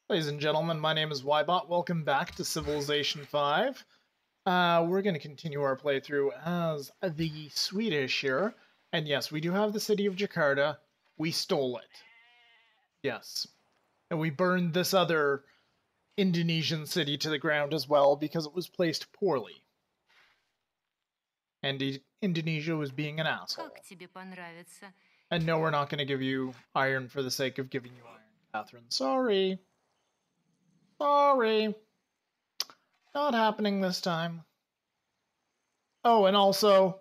Ladies and gentlemen, my name is Ybot. Welcome back to Civilization 5. We're going to continue our playthrough as the Swedish here. And yes, we do have the city of Jakarta. We stole it. Yes. And we burned this other Indonesian city to the ground as well because it was placed poorly. And Indonesia was being an asshole. And no, we're not going to give you iron for the sake of giving you iron, Catherine. Sorry. Sorry. Not happening this time. Oh, and also,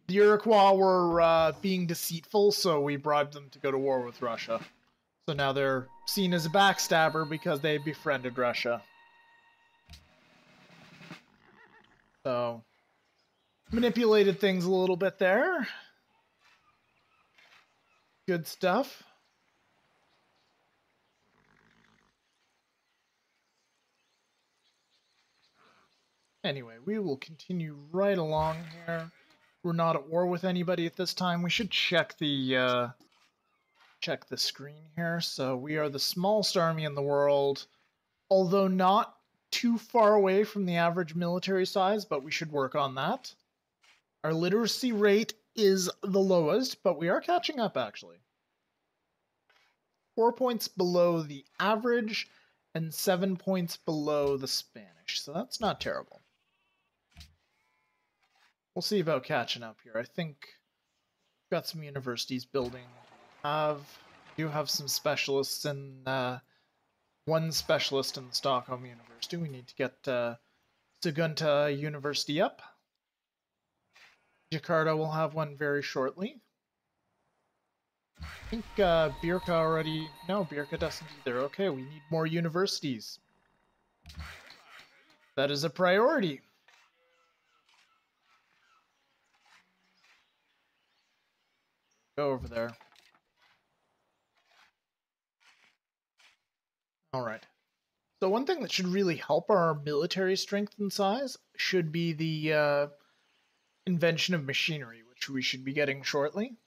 the Iroquois were being deceitful, so we bribed them to go to war with Russia. So now they're seen as a backstabber because they befriended Russia. So, manipulated things a little bit there. Good stuff. Anyway, we will continue right along here. We're not at war with anybody at this time. We should check the screen here. So we are the smallest army in the world, although not too far away from the average military size, but we should work on that. Our literacy rate is the lowest, but we are catching up actually. 4 points below the average and 7 points below the Spanish, so that's not terrible. We'll see about catching up here. I think we've got some universities building. We do have some specialists in one specialist in the Stockholm University. We need to get Sagunta University up. Jakarta will have one very shortly. I think Birka already... No, Birka doesn't either. Okay, we need more universities. That is a priority. Go over there. Alright. So one thing that should really help our military strength and size should be the invention of machinery, which we should be getting shortly.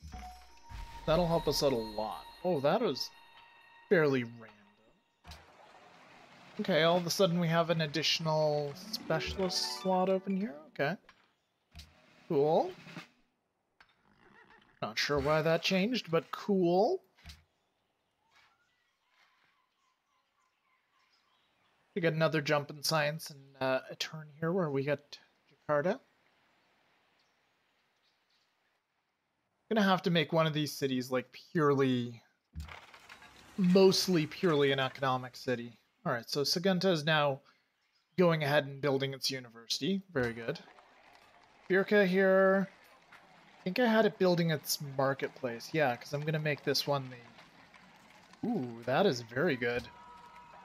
That'll help us out a lot. Oh, that was fairly random. Okay, all of a sudden we have an additional specialist slot open here. Okay. Cool. Not sure why that changed, but cool. We got another jump in science and a turn here where we got Jakarta. Gonna have to make one of these cities like mostly purely an economic city. Alright, so Sagunta is now going ahead and building its university. Very good. Birka here. I think I had it building its marketplace. Yeah, because I'm gonna make this one the... Ooh, that is very good.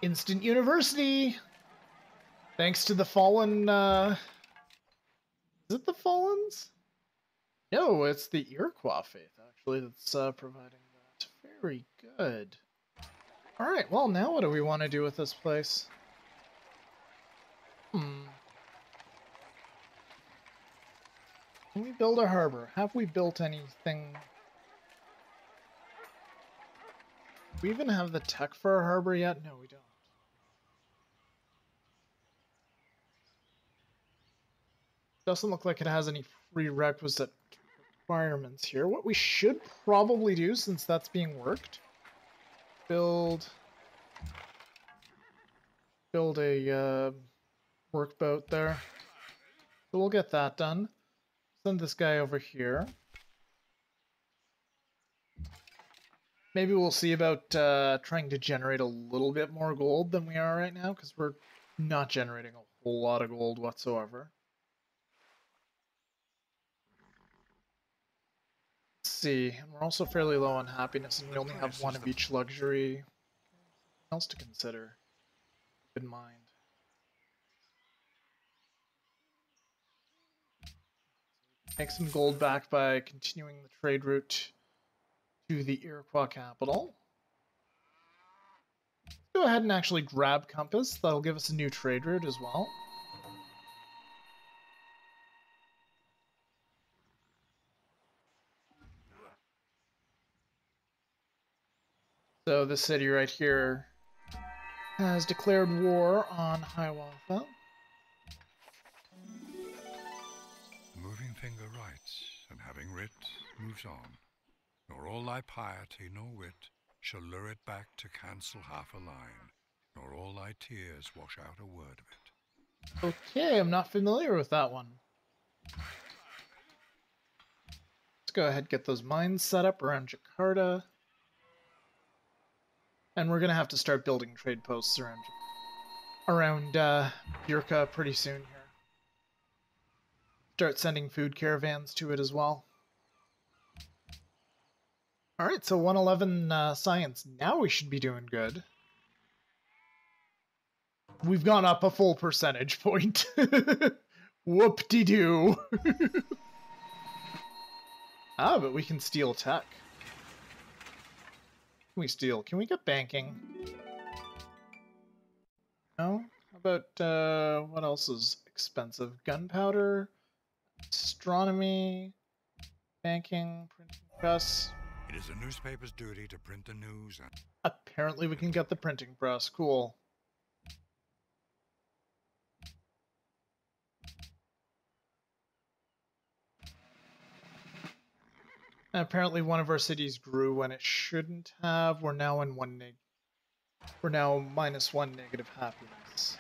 Instant university! Thanks to the fallen, Is it the Fallens? No, it's the Iroquois faith, actually, that's providing that. Very good. Alright, well, now what do we want to do with this place? Can we build a harbor? Have we built anything? Do we even have the tech for a harbor yet? No, we don't. Doesn't look like it has any prerequisite requirements here. What we should probably do, since that's being worked, build a workboat there. So we'll get that done. Send this guy over here. Maybe we'll see about trying to generate a little bit more gold than we are right now, because we're not generating a whole lot of gold whatsoever. Let's see, and we're also fairly low on happiness, and we only have one of each luxury. Something else to consider. Keep in mind. Make some gold back by continuing the trade route to the Iroquois capital. Let's go ahead and actually grab Compass. That'll give us a new trade route as well. So this city right here has declared war on Hiawatha. Moving finger writes, and having writ, moves on. Nor all thy piety nor wit shall lure it back to cancel half a line, nor all thy tears wash out a word of it. Okay, I'm not familiar with that one. Let's go ahead and get those mines set up around Jakarta. And we're going to have to start building trade posts around Yurka pretty soon here. Start sending food caravans to it as well. Alright, so 111 science. Now we should be doing good. We've gone up a full percentage point. Whoop-de-doo. But we can steal tech. Can we steal? Can we get banking? No? How about, what else is expensive? Gunpowder? Astronomy? Banking? Printing press? It is a newspaper's duty to print the news and... Apparently we can get the printing press. Cool. And apparently one of our cities grew when it shouldn't have. We're now in we're now -1 negative happiness.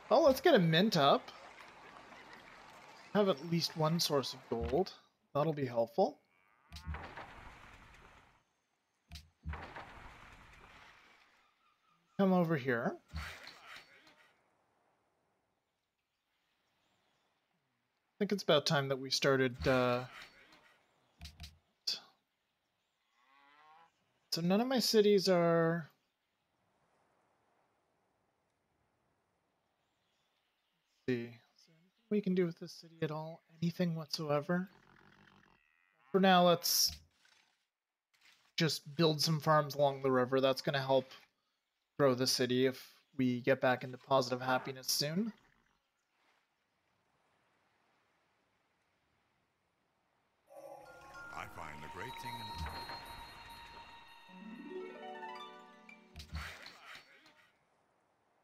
Oh, let's get a mint up. Have at least one source of gold. That'll be helpful. Come over here. I think it's about time that we started, So none of my cities are... Let's see. Is there anything we can do with this city at all? Anything whatsoever? For now, let's just build some farms along the river. That's going to help grow the city if we get back into positive happiness soon. I find the great thing in...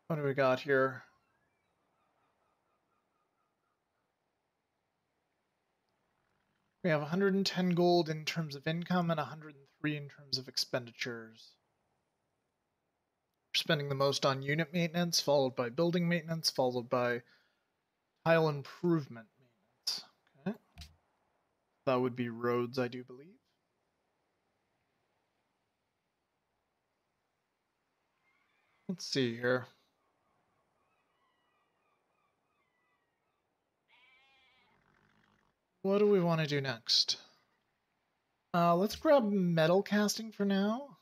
What do we got here? We have 110 gold in terms of income and 103 in terms of expenditures. We're spending the most on unit maintenance, followed by building maintenance, followed by tile improvement maintenance. Okay. That would be roads, I do believe. Let's see here. What do we want to do next? Let's grab metal casting for now.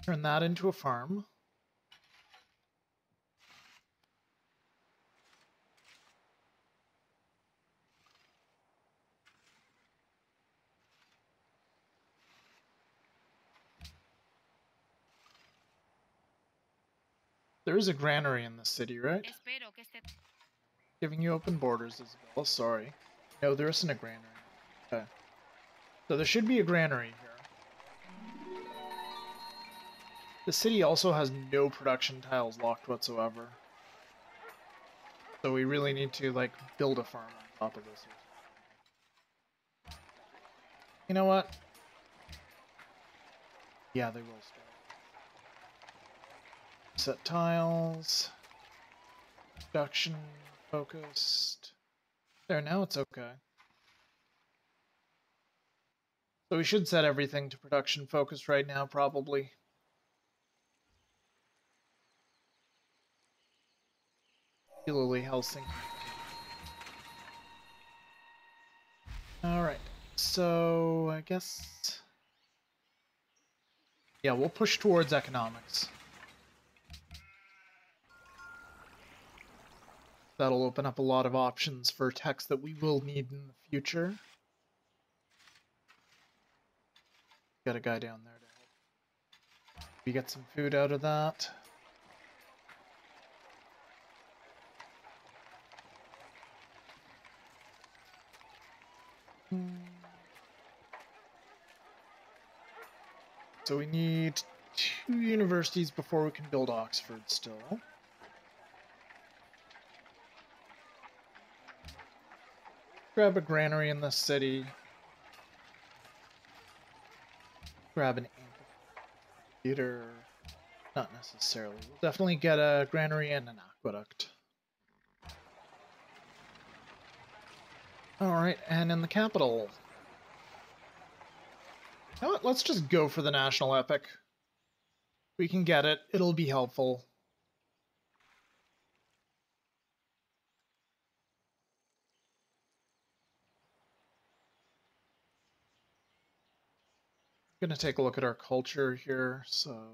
Turn that into a farm. There is a granary in the city, right? Giving you open borders, Isabella. Sorry. No, there isn't a granary. Okay. So there should be a granary here. The city also has no production tiles locked whatsoever. So we really need to, like, build a farm on top of this. You know what? Yeah, they will start. Set tiles. Production focused. There, now it's okay. So we should set everything to production focused right now, probably. Particularly Helsinki. Alright, so I guess... Yeah, we'll push towards economics. That'll open up a lot of options for text that we will need in the future. Got a guy down there to help. We get some food out of that. So we need 2 universities before we can build Oxford still. Grab a granary in the city. Grab an amphitheater. Not necessarily. We'll definitely get a granary and an aqueduct. Alright, and in the capital. You know what? Let's just go for the national epic. We can get it. It'll be helpful. I'm gonna take a look at our culture here, so...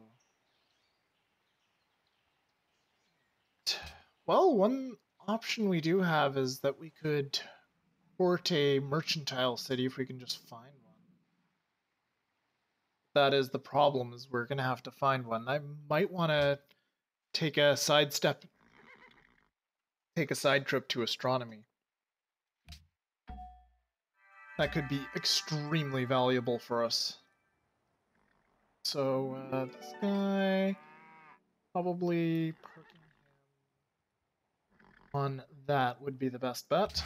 Well, one option we do have is that we could port a mercantile city if we can just find one. That is the problem, is we're gonna have to find one. I might want to take a side trip to astronomy. That could be extremely valuable for us. So, this guy, probably perking him on that would be the best bet.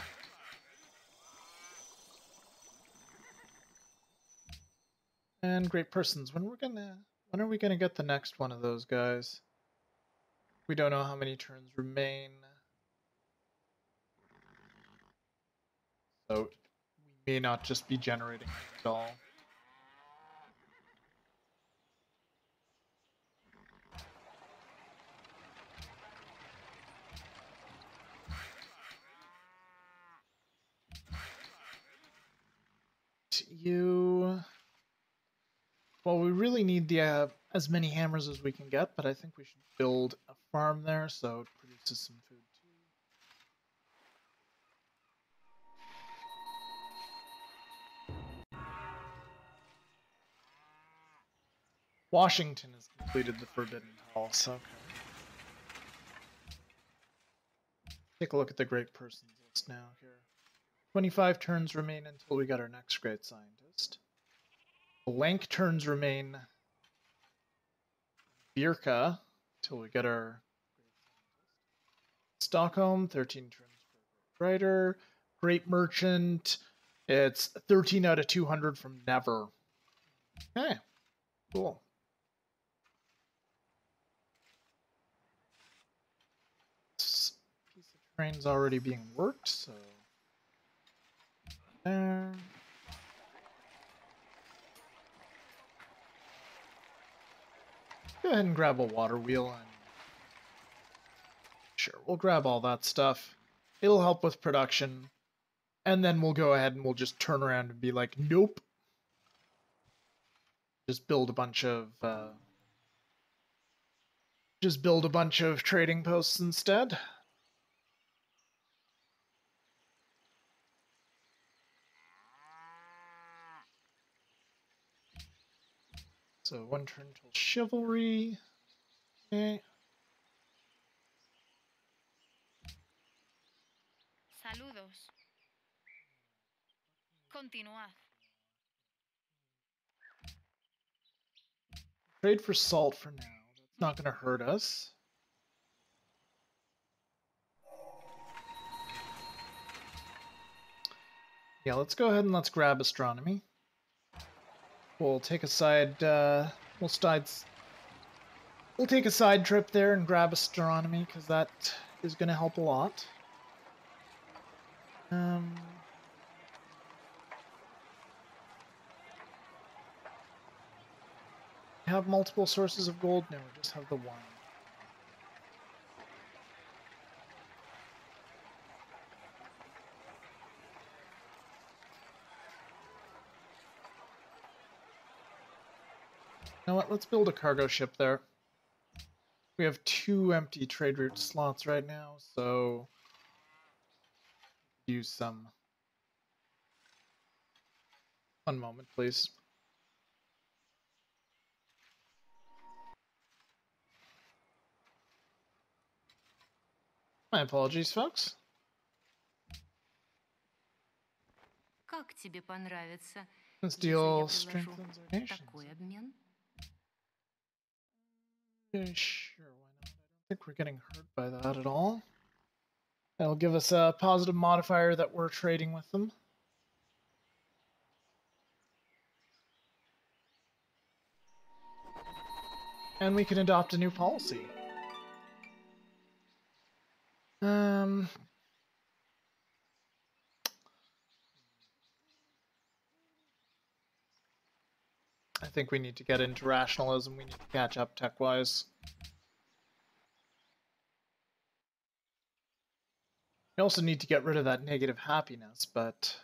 And great persons. When are we gonna get the next one of those guys? We don't know how many turns remain. So we may not just be generating at all. Well, we really need the as many hammers as we can get, but I think we should build a farm there so it produces some food too. Washington has completed the Forbidden Palace. Okay. Take a look at the Great Persons list now here. 25 turns remain until we get our next Great Scientist. Blank turns remain Birka till we get our Stockholm, 13 turns for Writer. Great Merchant, it's 13 out of 200 from Never. Okay, cool. This piece of train's already being worked, so there. Go ahead and grab a water wheel and sure, we'll grab all that stuff. It'll help with production. And then we'll go ahead and we'll just turn around and be like, nope. Just build a bunch of trading posts instead. So 1 turn till chivalry. Okay. Saludos. Continuad. Trade for salt for now. That's not going to hurt us. Yeah, let's go ahead and let's grab astronomy. We'll take a side. We'll take a side trip there and grab astronomy because that is going to help a lot. Have multiple sources of gold? No, we just have the one. You know what? Let's build a cargo ship there. We have 2 empty trade route slots right now, so use some. One moment, please. My apologies, folks. Как тебе понравится, This если я deal предложу strengthens our nations. такой обмен? Yeah, sure, why not? I don't think we're getting hurt by that at all. That'll give us a positive modifier that we're trading with them. And we can adopt a new policy. I think we need to get into rationalism. We need to catch up tech-wise. We also need to get rid of that negative happiness, but...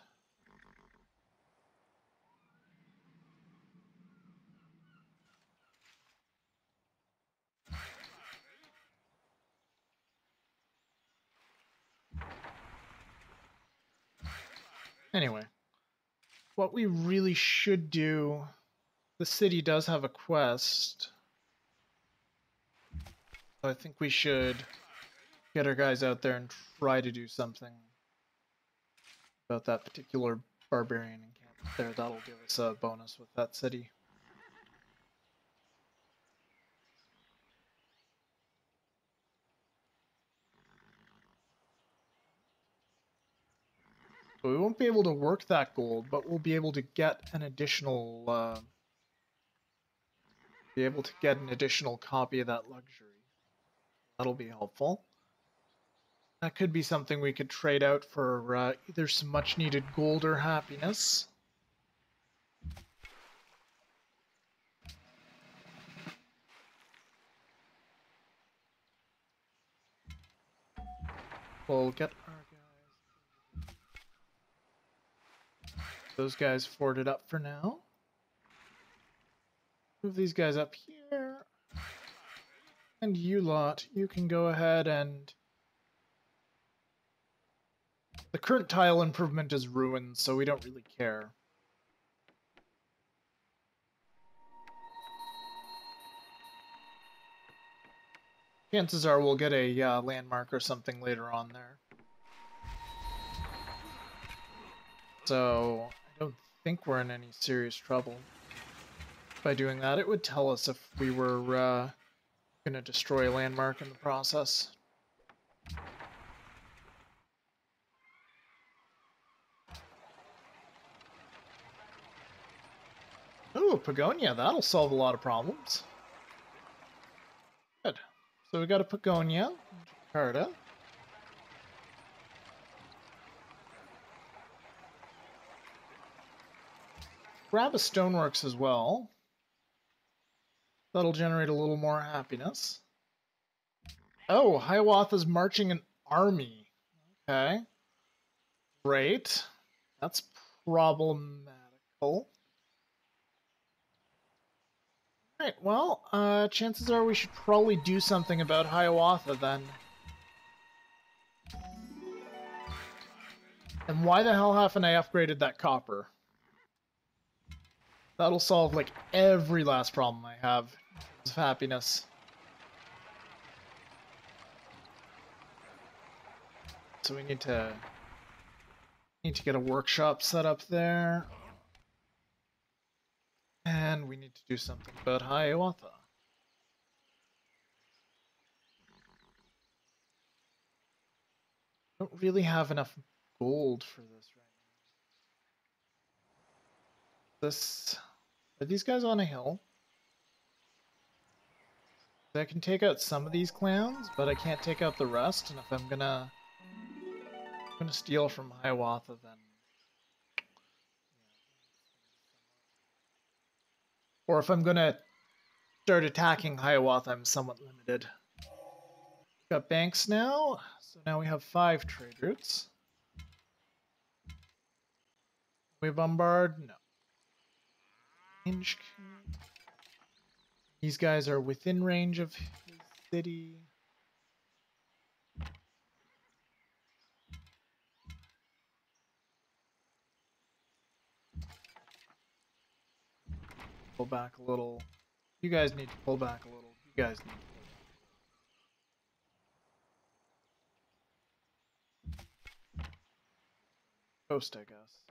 Anyway, what we really should do... The city does have a quest. So I think we should get our guys out there and try to do something about that particular barbarian encampment there. That'll give us a bonus with that city. So we won't be able to work that gold, but we'll be able to get an additional copy of that luxury. That'll be helpful. That could be something we could trade out for either some much needed gold or happiness. We'll get our guys. Those guys forwarded up for now. Move these guys up here. And you lot, you can go ahead and... The current tile improvement is ruined, so we don't really care. Chances are we'll get a landmark or something later on there. So, I don't think we're in any serious trouble. By doing that, it would tell us if we were going to destroy a landmark in the process. Ooh, Pagonia, that'll solve a lot of problems. Good. So we got a Pagonia, Jakarta. Grab a Stoneworks as well. That'll generate a little more happiness. Oh, Hiawatha's marching an army. Okay. Great. That's problematical. Alright, well, chances are we should probably do something about Hiawatha then. And why the hell haven't I upgraded that copper? That'll solve, like, every last problem I have in terms of happiness. So we need to get a workshop set up there. And we need to do something about Hiawatha. Don't really have enough gold for this right now. Are these guys on a hill? I can take out some of these clans, but I can't take out the rest, and if I'm gonna steal from Hiawatha, then... Or if I'm gonna start attacking Hiawatha, I'm somewhat limited. Got banks now, so now we have 5 trade routes. We bombard? No. These guys are within range of his city. Pull back a little. You guys need to pull back a little. You guys need to pull back. Coast, I guess.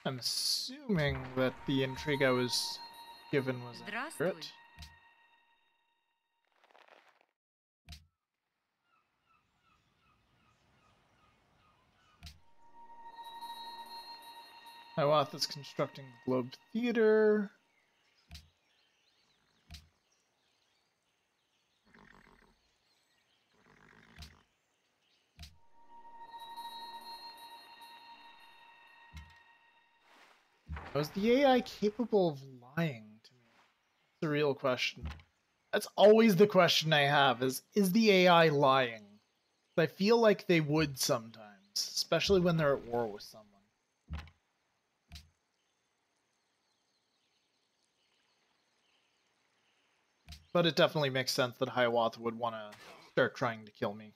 I'm assuming that the intrigue I was given was Здравствуй. accurate. Hiawatha is constructing the Globe Theater. Was the AI capable of lying to me? That's the real question. That's always the question I have, is the AI lying? I feel like they would sometimes, especially when they're at war with someone. But it definitely makes sense that Hiawatha would want to start trying to kill me.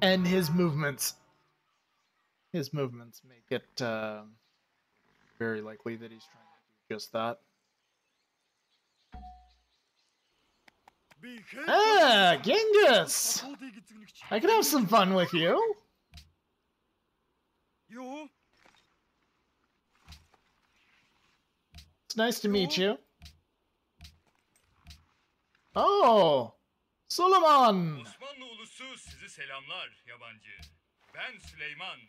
And his movements make it very likely that he's trying to do just that. Ah, Genghis! I can have some fun with you. It's nice to meet you. Oh, Suleiman! Osmanlı ulusu sizi selamlar yabancı. Ben Süleyman.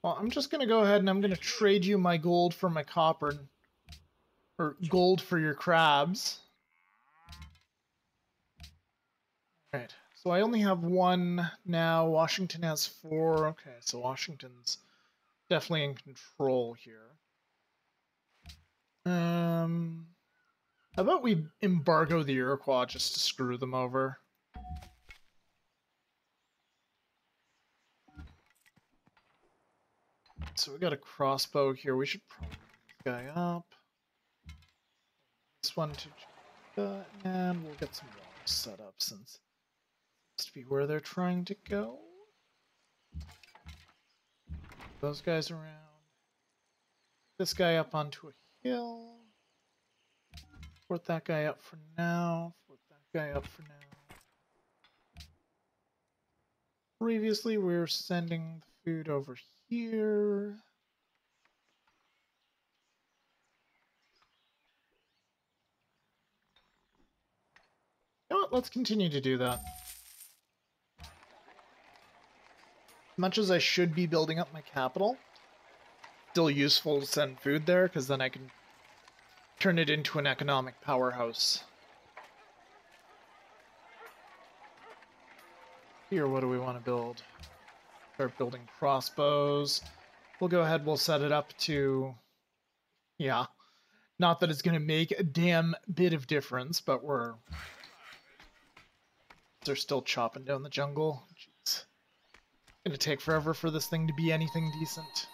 Well, I'm just gonna go ahead and I'm gonna trade you my gold for my copper. Or gold for your crabs. Right, so I only have one now. Washington has 4. Okay, so Washington's definitely in control here. How about we embargo the Iroquois just to screw them over? So we got a crossbow here. We should probably move this guy up. This one to... and we'll get some walls set up since to be where they're trying to go. Those guys around. This guy up onto a hill. Fort that guy up for now. Fort that guy up for now. Previously, we were sending the food over here. You know what? Let's continue to do that. As much as I should be building up my capital, still useful to send food there, because then I can turn it into an economic powerhouse. Here, what do we want to build? Start building crossbows. We'll go ahead, we'll set it up to... Yeah. Not that it's going to make a damn bit of difference, but they're still chopping down the jungle. Jeez. It's gonna take forever for this thing to be anything decent.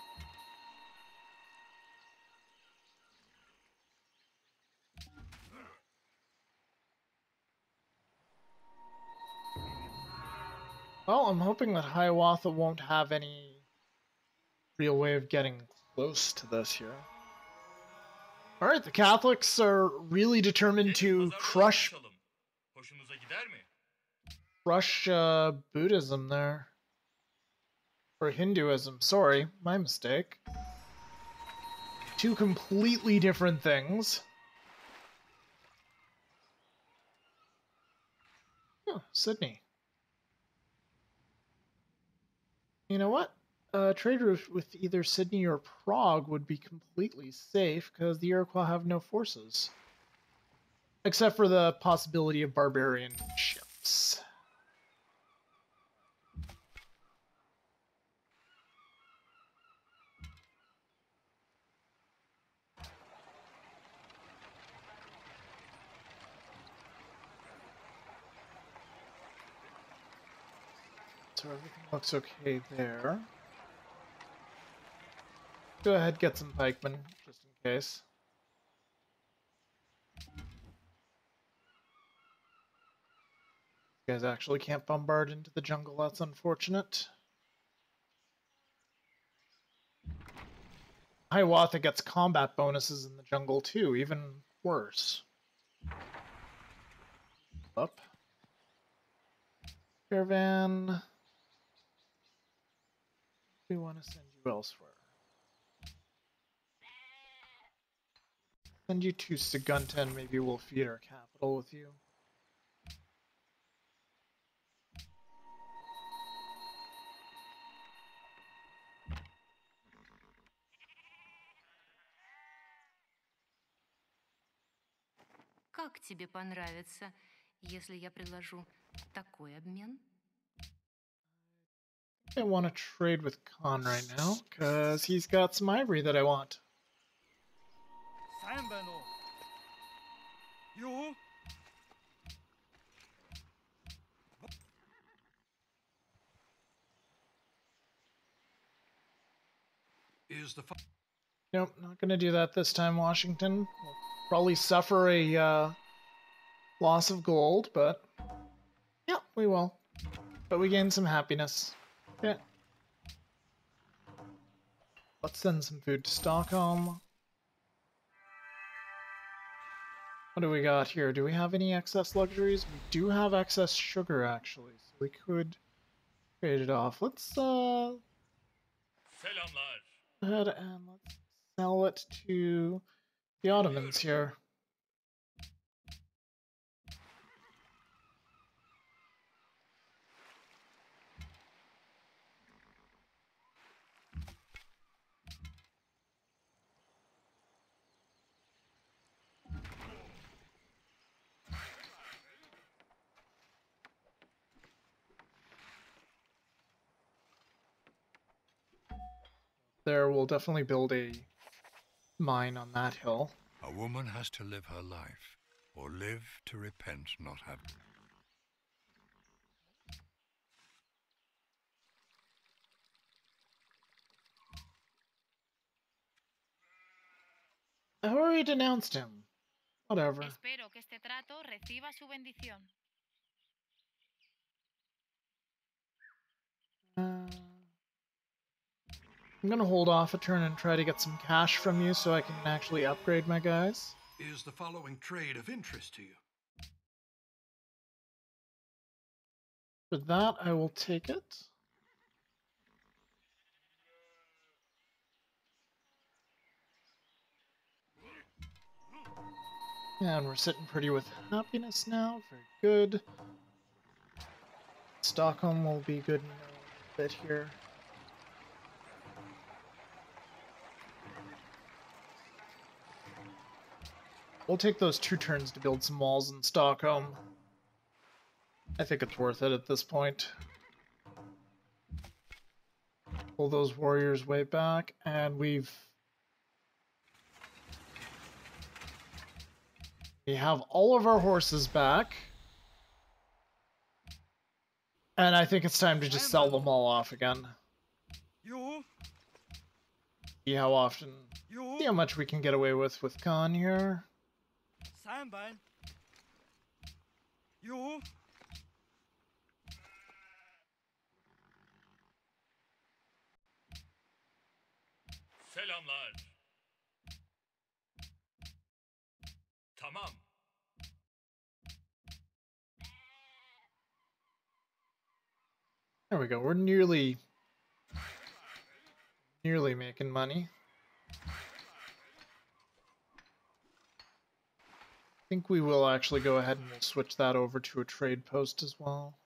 Well, I'm hoping that Hiawatha won't have any real way of getting close to this here. Alright, the Catholics are really determined to crush Hoşunuza gider mi? Buddhism there. Or Hinduism, sorry, my mistake. Two completely different things. Oh, Sydney. You know what? Trade route with either Sydney or Prague would be completely safe because the Iroquois have no forces. Except for the possibility of barbarian ships. So everything looks okay there. Go ahead, get some pikemen, just in case. You guys actually can't bombard into the jungle, that's unfortunate. Hiawatha gets combat bonuses in the jungle too, even worse. Up. Caravan. We want to send you elsewhere. Send you to Sagunta and maybe we'll feed our capital with you. Как тебе понравится, если я предложу такой обмен? I want to trade with Khan right now, because he's got some ivory that I want. Is the Nope, not going to do that this time, Washington. We'll probably suffer a loss of gold, but yeah, we will. But we gain some happiness. Okay. Let's send some food to Stockholm. What do we got here? Do we have any excess luxuries? We do have excess sugar, actually, so we could trade it off. Let's Selamlar. go ahead and let's sell it to the Ottomans here. There, we'll definitely build a mine on that hill. A woman has to live her life, or live to repent not having. I already denounced him. Whatever. Espero que este trato reciba su bendición. I'm gonna hold off a turn and try to get some cash from you so I can actually upgrade my guys. Is the following trade of interest to you? For that, I will take it. And we're sitting pretty with happiness now. Very good. Stockholm will be good in a bit here. We'll take those 2 turns to build some walls in Stockholm. I think it's worth it at this point. Pull those warriors way back, and we have all of our horses back. And I think it's time to just sell them all off again. See how often, see how much we can get away with Khan here. Selamlar. Tamam. There we go. We're nearly making money. I think we will actually go ahead and we'll switch that over to a trade post as well.